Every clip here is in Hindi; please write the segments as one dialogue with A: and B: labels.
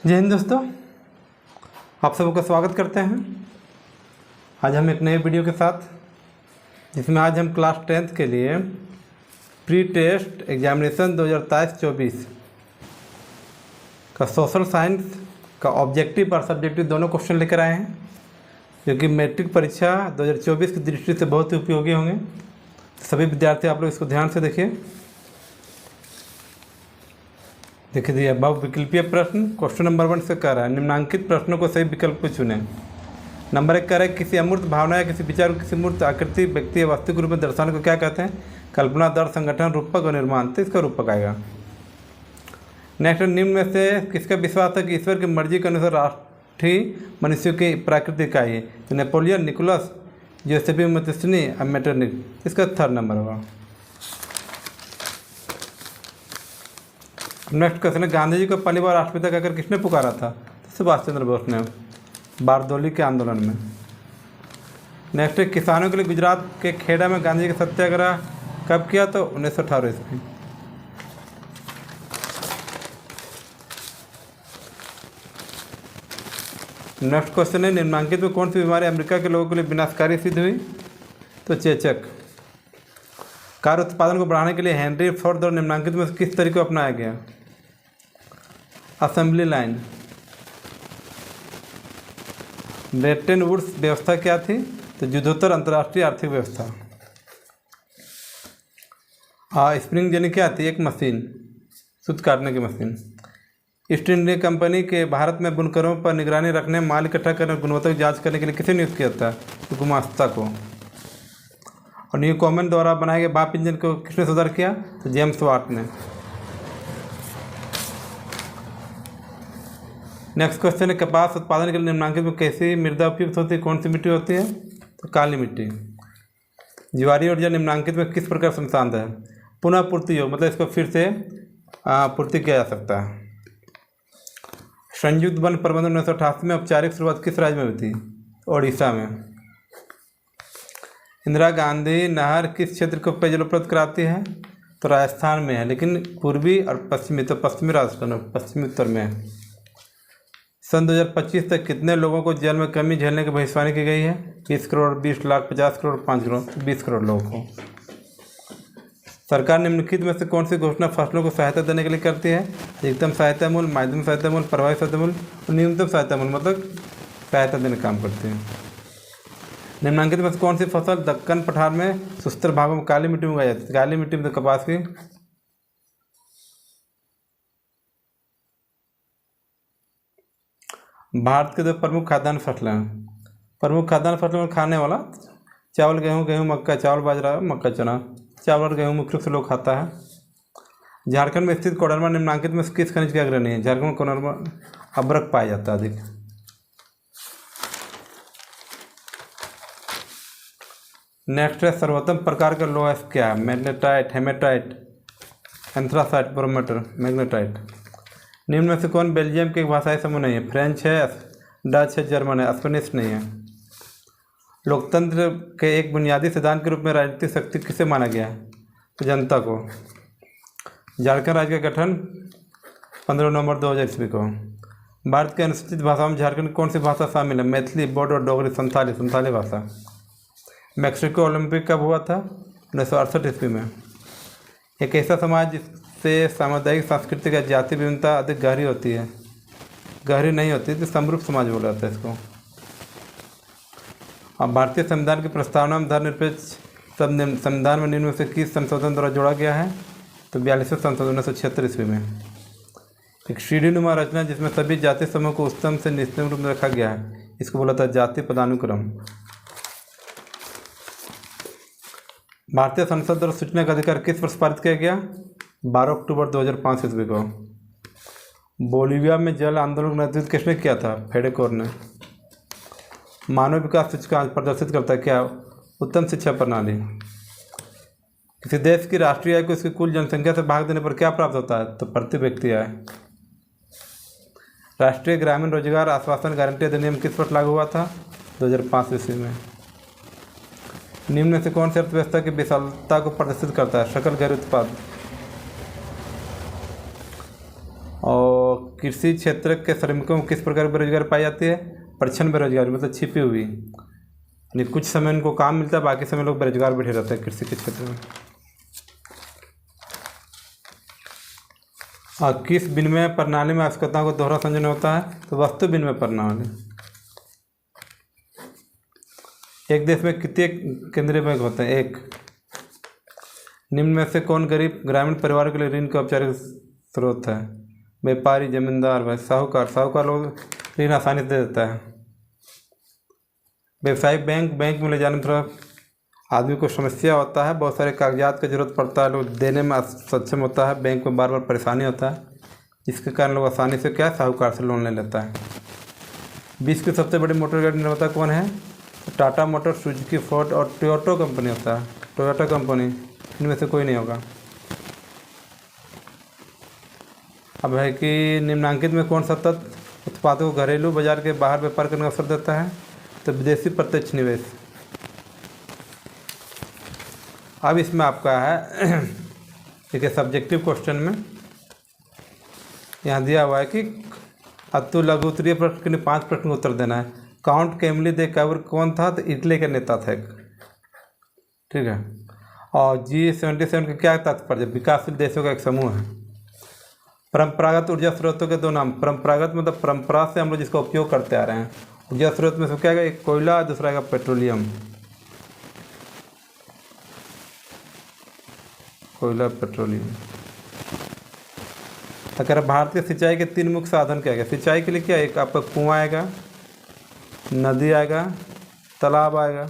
A: जय हिंद दोस्तों, आप सबका स्वागत करते हैं। आज हम एक नए वीडियो के साथ, जिसमें आज हम क्लास 10th के लिए प्री टेस्ट एग्जामिनेशन 2023-24 का सोशल साइंस का ऑब्जेक्टिव और सब्जेक्टिव दोनों क्वेश्चन लेकर आए हैं, जो कि मैट्रिक परीक्षा 2024 की दृष्टि से बहुत ही उपयोगी होंगे। सभी विद्यार्थी आप लोग इसको ध्यान से देखिए दिए बहुविकल्पीय प्रश्न क्वेश्चन नंबर 1 से कह रहा है, निम्नांकित प्रश्नों को सही विकल्प को चुनें। नंबर 1 कह रहा है, किसी अमूर्त भावना या किसी विचार को किसी मूर्त आकृति व्यक्ति या वस्तु के रूप में दर्शाने को क्या कहते हैं? कल्पना, दर्द, संगठन, रूपक और निर्माण। तो इसका रूपक आएगा। नेक्स्ट, निम्न में से किसका विश्वास है कि ईश्वर की मर्जी के अनुसार राष्ट्र ही मनुष्य की प्राकृतिक इकाई है? तो नेपोलियन, निकोलस, जोसेफी मतिस्नी और मेटरनिक। इसका 3rd नंबर होगा। नेक्स्ट क्वेश्चन है, गांधी जी को पहली बार राष्ट्रपिता कहकर किसने पुकारा था? तो सुभाष चंद्र बोस ने, बारदोली के आंदोलन में। नेक्स्ट है, किसानों के लिए गुजरात के खेड़ा में गांधी जी का सत्याग्रह कब किया? तो 1918 ईस्वी। नेक्स्ट क्वेश्चन है, निम्नांकित में कौन सी बीमारी अमेरिका के लोगों के लिए विनाशकारी सिद्ध हुई? तो चेचक। कार उत्पादन को बढ़ाने के लिए हेनरी फोर्ड और निम्नांकित में किस तरीके को अपनाया गया? Assembly line. ब्रेटन वुड्स व्यवस्था क्या थी? तो युद्धोत्तर अंतर्राष्ट्रीय आर्थिक व्यवस्था। स्प्रिंग जेनी क्या थी? एक मशीन, सूत काटने की मशीन। ईस्ट इंडिया कंपनी के भारत में बुनकरों पर निगरानी रखने, माल इकट्ठा करने और गुणवत्ता की जांच करने के लिए किसे नियुक्त किया था? तो गुमास्ता को। और न्यू कॉमन द्वारा बनाए गए भाप इंजन को किसने सुधार किया? तो जेम्स वाट ने। नेक्स्ट क्वेश्चन है, कपास उत्पादन के लिए निम्नांकित में कैसी मृदा उपयुक्त होती है? कौन सी मिट्टी होती है? तो काली मिट्टी। ज्वारी ऊर्जा निम्नांकित में किस प्रकार संसाधन है? पुनः पूर्ति योग, मतलब इसको फिर से पूर्ति किया जा सकता है। संयुक्त वन प्रबंधन 1988 में औपचारिक शुरुआत किस राज्य में हुई थी? ओडिशा में। इंदिरा गांधी नहर किस क्षेत्र को पेयजल उपलब्ध कराती है? तो राजस्थान में है, लेकिन पूर्वी और पश्चिमी, तो पश्चिमी राजस्थान में, पश्चिमी उत्तर में है। सन 2025 तक कितने लोगों को जल में कमी झेलने की भविष्यवाणी की गई है? 20 करोड़, 20 लाख, 50 करोड़, 5 करोड़, 20 करोड़ लोगों को। सरकार निम्नलिखित में से कौन सी घोषणा फसलों को सहायता देने के लिए करती है? अधिकतम सहायता मूल्य, माध्यम सहायता मूल्य, प्रभावी सहायता मूल्य और न्यूनतम सहायता मूल्य, मतलब सहायता देने का काम करती है। निम्नांकित में से कौन सी फसल दक्कन पठार में सुस्तर भागों में काली मिट्टी में उगाई जाती है? काली मिट्टी में तो कपास की। भारत के 2 प्रमुख खाद्यान्न फसलें हैं। प्रमुख खाद्यान्न फसलों में खाने वाला चावल, गेहूँ, मक्का, चावल, बाजरा, मक्का, चना। चावल और गेहूँ मुख्य रूप से लोग खाता है। झारखंड में स्थित कोडरमा निम्नांकित में किस खनिज की अग्रणी है? झारखंड में कोडरमा अब्रक पाया जाता है अधिक। नेक्स्ट है, सर्वोत्तम प्रकार का लोहा क्या है? Magnetite, hematite, anthracite, barometer, magnetite. निम्न में से कौन बेल्जियम के एक भाषाई समूह नहीं है? फ्रेंच है, डच है, जर्मन है, स्पेनिश नहीं है। लोकतंत्र के एक बुनियादी सिद्धांत के रूप में राजनीतिक शक्ति किसे माना गया है? तो जनता को। झारखंड राज्य का गठन 15 नवंबर 2000 ईस्वी को। भारत के अनुसूचित भाषाओं में झारखंड की कौन सी भाषा शामिल है? मैथिली, बोडो, डोगरी, संथाली भाषा। मैक्सिको ओलंपिक कब हुआ था? 1968 ईस्वी में। एक ऐसा समाज जिससे सामुदायिक, सांस्कृतिक या जाति विभिन्नता अधिक गहरी होती है, गहरी नहीं होती, तो समरूप समाज बोला जाता है इसको। अब भारतीय संविधान की प्रस्तावना में धर्मनिरपेक्ष संविधान में निम्न में से किस संशोधन द्वारा जोड़ा गया है? तो 42वें संशोधन 1976 ईस्वी में। एक सीढ़ीनुमा रचना जिसमें सभी जाति समूह को उच्चतम से निचतम रूप में रखा गया है, इसको बोला था जाति पदानुक्रम। भारतीय संसद द्वारा सूचना का अधिकार किस वर्ष पारित किया गया? 12 अक्टूबर 2005 ईस्वी को। बोलीविया में जल आंदोलन का नेतृत्व किसने किया था? फेडेकोर ने। मानव विकास सूचकांक प्रदर्शित करता है क्या? उत्तम शिक्षा प्रणाली। किसी देश की राष्ट्रीय आय को उसकी कुल जनसंख्या से भाग देने पर क्या प्राप्त होता है? तो प्रति व्यक्ति आय। राष्ट्रीय ग्रामीण रोजगार आश्वासन गारंटी अधिनियम किस वर्ष लागू हुआ था? 2005 ईस्वी में। निम्न में से कौन सी अर्थव्यवस्था की विशालता को प्रदर्शित करता है? सकल घरेलू उत्पाद। और कृषि क्षेत्र के श्रमिकों को किस प्रकार की बेरोजगारी पाई जाती है? प्रच्छन्न बेरोजगारी, मतलब छिपी हुई, यानी कुछ समय उनको काम मिलता है, बाकी समय लोग बेरोजगार बैठे रहते हैं कृषि के क्षेत्र में। और किस विनिमय प्रणाली में आवश्यकताओं को दोहरा संयोजन होता है? तो वस्तु विनिमय प्रणाली। एक देश में कितने केंद्रीय बैंक होते हैं? एक। निम्न में से कौन गरीब ग्रामीण परिवार के लिए ऋण का औपचारिक स्रोत है? व्यापारी, जमींदार, भाई साहूकार। साहूकार लोग ऋण आसानी से दे देता है। व्यवसायिक बैंक, बैंक में ले जाने में थोड़ा आदमी को समस्या होता है, बहुत सारे कागजात की जरूरत पड़ता है, लोग देने में सक्षम होता है, बैंक में बार बार परेशानी होता है, जिसके कारण लोग आसानी से क्या साहूकार से लोन ले लेता है। विश्व की सबसे बड़ी मोटर गाड़ी निर्माता कौन है? टाटा मोटर, सुजुकी, फोर्ड और टोयोटा कंपनी होता है। टोयोटा कंपनी, इनमें से कोई नहीं होगा। अब है कि निम्नांकित में कौन सा तत्व उत्पादों को घरेलू बाजार के बाहर व्यापार करने का अवसर देता है? तो विदेशी प्रत्यक्ष निवेश। अब इसमें आपका है देखिए सब्जेक्टिव क्वेश्चन में यहाँ दिया हुआ है कि अतु लघु उत्तरीय प्रश्न के 5 प्रश्न का उत्तर देना है। काउंट कैमली दे कैवर कौन था? तो इटली का नेता था एक, ठीक है। और G77 का क्या तात्पर्य? विकासशील देशों का एक समूह है। परंपरागत ऊर्जा स्रोतों के 2 नाम। परंपरागत मतलब परंपरा से हम लोग जिसका उपयोग करते आ रहे हैं। ऊर्जा स्रोत में से क्या है? एक कोयला, दूसरा का पेट्रोलियम। कोयला, पेट्रोलियम। अगर भारत के सिंचाई के 3 मुख्य साधन क्या है? सिंचाई के लिए क्या? एक आपका कुआं आएगा, नदी आएगा, तालाब आएगा,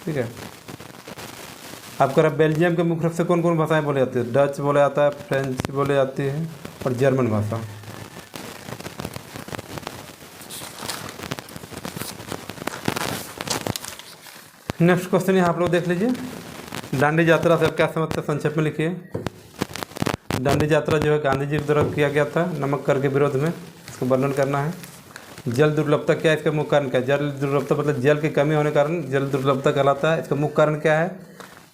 A: ठीक है। आपका बेल्जियम के मुख्य रूप से कौन कौन भाषाएं बोली जाती है? डच बोला जाता है, फ्रेंच बोली जाती है और जर्मन भाषा। नेक्स्ट क्वेश्चन यहाँ आप लोग देख लीजिए। दांडी यात्रा से आप क्या समझते हैं? संक्षेप में लिखिए। दांडी यात्रा जो है गांधी जी के द्वारा किया गया था नमक कर के विरोध में, इसको वर्णन करना है। जल दुर्लभता क्या है? इसका मुख्य कारण क्या है? जल दुर्लभता मतलब जल की कमी होने के कारण जल दुर्लभता कहलाता है। इसका मुख्य कारण क्या है?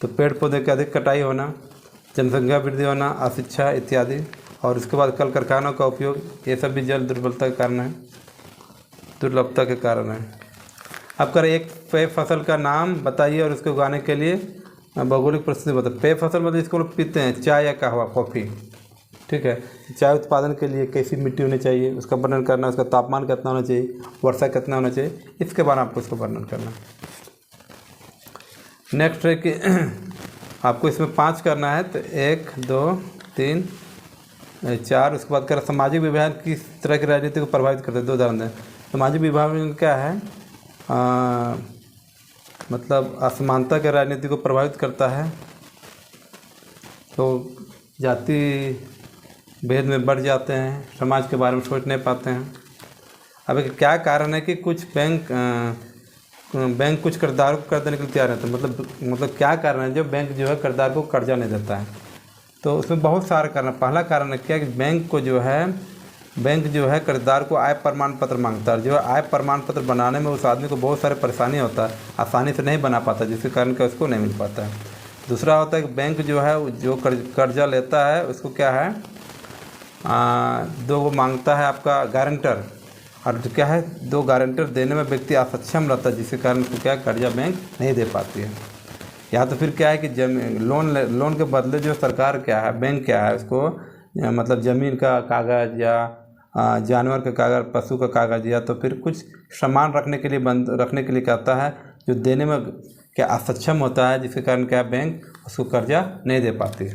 A: तो पेड़ पौधे की अधिक कटाई होना, जनसंख्या वृद्धि होना, अशिक्षा इत्यादि, और उसके बाद कल कारखानों का उपयोग, ये सब भी जल दुर्बलता के कारण है, दुर्लभता के कारण है। आपका एक पेय फसल का नाम बताइए और उसको उगाने के लिए भौगोलिक परिस्थिति बताइए। पेय फसल मतलब इसको लोग पीते हैं, चाय या कहवा, कॉफ़ी, ठीक है। चाय उत्पादन के लिए कैसी मिट्टी होनी चाहिए, उसका वर्णन करना, उसका तापमान कितना होना चाहिए, वर्षा कितना होना चाहिए, इसके बाद आपको उसका वर्णन करना। नेक्स्ट है कि आपको इसमें 5 करना है, तो 1 2 3 4। उसके बाद कर सामाजिक विभाजन किस तरह की राजनीति को प्रभावित करते हैं? 2 उदाहरण दें। सामाजिक विभाजन क्या है? मतलब असमानता के राजनीति को प्रभावित करता है, तो जाति भेद में बढ़ जाते हैं, समाज के बारे में सोच नहीं पाते हैं। अब एक क्या कारण है कि कुछ बैंक कुछ कर्जदारों को कर्ज देने के लिए तैयार रहते हैं? मतलब क्या कारण है जो बैंक जो है कर्जदार को कर्जा नहीं देता है? तो उसमें बहुत सारे कारण। पहला कारण है क्या कि बैंक जो है कर्जदार को आय प्रमाण पत्र मांगता है। जो है आय प्रमाण पत्र बनाने में उस आदमी को बहुत सारे परेशानी होता है, आसानी से नहीं बना पाता, जिसके कारण क्या उसको नहीं मिल पाता है। दूसरा होता है कि बैंक जो है जो कर्जा लेता है उसको क्या है 2 मांगता है आपका गारंटर, और जो क्या है 2 गारंटर देने में व्यक्ति असक्षम रहता है, जिसके कारण उसको क्या कर्जा बैंक नहीं दे पाती है। या तो फिर क्या है कि लोन के बदले जो सरकार क्या है, बैंक क्या है, उसको मतलब ज़मीन का कागज़ या जानवर का कागज़, पशु का कागज़, या तो फिर कुछ सामान रखने के लिए कहता है, जो देने में क्या असक्षम होता है, जिसके कारण क्या बैंक उसको कर्जा नहीं दे पाती है।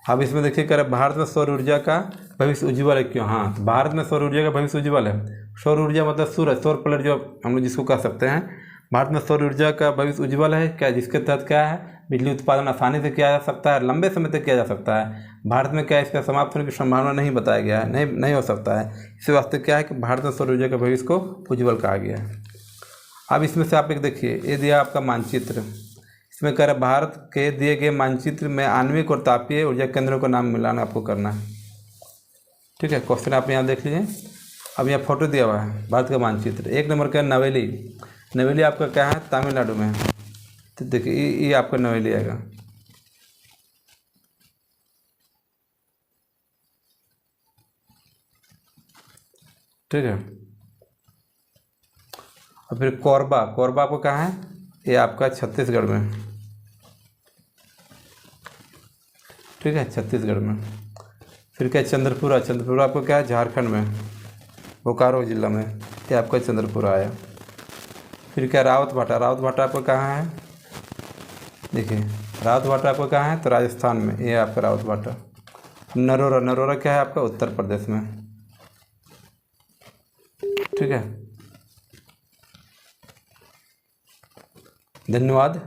A: अब इसमें देखिए कर भारत में सौर ऊर्जा का भविष्य उज्ज्वल है क्यों? हाँ, तो भारत में सौर ऊर्जा का भविष्य उज्ज्वल है। सौर ऊर्जा मतलब सूरज, सौर प्लेट जो हम लोग जिसको कह सकते हैं। भारत में सौर ऊर्जा का भविष्य उज्ज्वल है क्या? जिसके तहत क्या है बिजली उत्पादन आसानी से किया जा सकता है, लंबे समय तक किया जा सकता है। भारत में क्या इसका समाप्त होने की संभावना नहीं बताया गया है, नहीं हो सकता है। इसी वास्ते क्या है कि भारत में सौर ऊर्जा के भविष्य को उज्ज्वल कहा गया है। अब इसमें से आप एक देखिए, ये दिया आपका मानचित्र। इसमें कह रहा भारत के दिए गए मानचित्र में आणविक और तापीय ऊर्जा केंद्रों का नाम मिलाना आपको करना है, ठीक है। क्वेश्चन आप यहाँ देख लीजिए। अब यहाँ फोटो दिया हुआ है भारत का मानचित्र। 1 नंबर का नवेली आपका क्या है? तमिलनाडु में है। तो देखिए ये आपका नवेली आएगा, ठीक है। और फिर कोरबा, कोरबा आपको कहाँ है? ये आपका छत्तीसगढ़ में, ठीक है, छत्तीसगढ़ में। फिर क्या चंद्रपुरा, चंद्रपुरा आपको क्या है? झारखंड में, बोकारो जिला में, ये आपका चंद्रपुरा आया। फिर क्या रावत भाटा, रावत भाटा आपको कहाँ है? देखिए रावत भाटा आपको कहाँ है? तो राजस्थान में, ये आपका रावत भाटा। नरोरा, नरोरा क्या है आपका? उत्तर प्रदेश में, ठीक है। धन्यवाद।